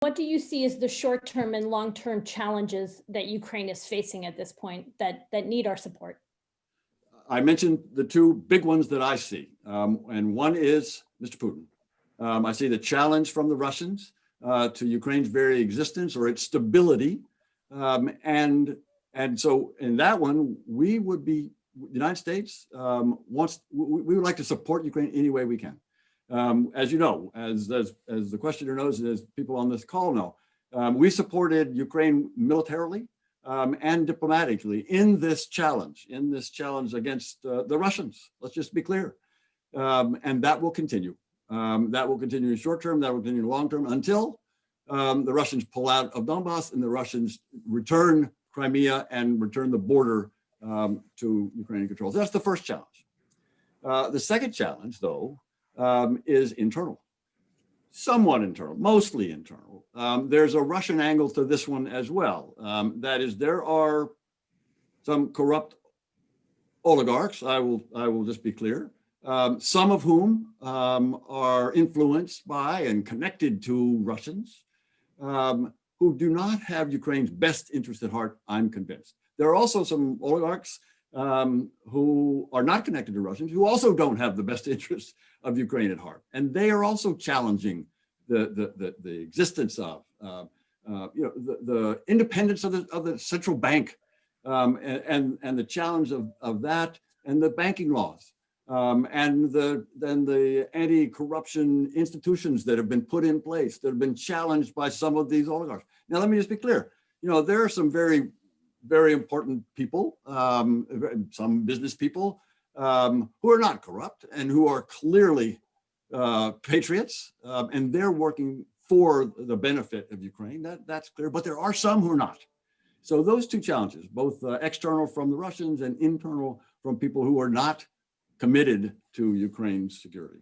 What do you see as the short-term and long-term challenges that Ukraine is facing at this point that need our support? I mentioned the two big ones that I see, and one is Mr. Putin. I see the challenge from the Russians to Ukraine's very existence or its stability, and so in that one, we would be, the United States we would like to support Ukraine any way we can. As you know, as the questioner knows, and as people on this call know, we supported Ukraine militarily and diplomatically in this challenge against the Russians. Let's just be clear. And that will continue. That will continue in short term, that will continue in long term until the Russians pull out of Donbass and the Russians return Crimea and return the border to Ukrainian control. That's the first challenge. The second challenge, though, is internal. Somewhat internal, mostly internal. There's a Russian angle to this one as well. That is, there are some corrupt oligarchs, I will just be clear, some of whom are influenced by and connected to Russians who do not have Ukraine's best interest at heart, I'm convinced. There are also some oligarchs who are not connected to Russians, who also don't have the best interests of Ukraine at heart. And they are also challenging the existence of, the independence of the central bank and the challenge of that and the banking laws and the anti-corruption institutions that have been put in place, that have been challenged by some of these oligarchs. Now, let me just be clear. There are some very important people, some business people who are not corrupt and who are clearly patriots, and they're working for the benefit of Ukraine. That's clear, but there are some who are not. So those two challenges, both external from the Russians and internal from people who are not committed to Ukraine's security.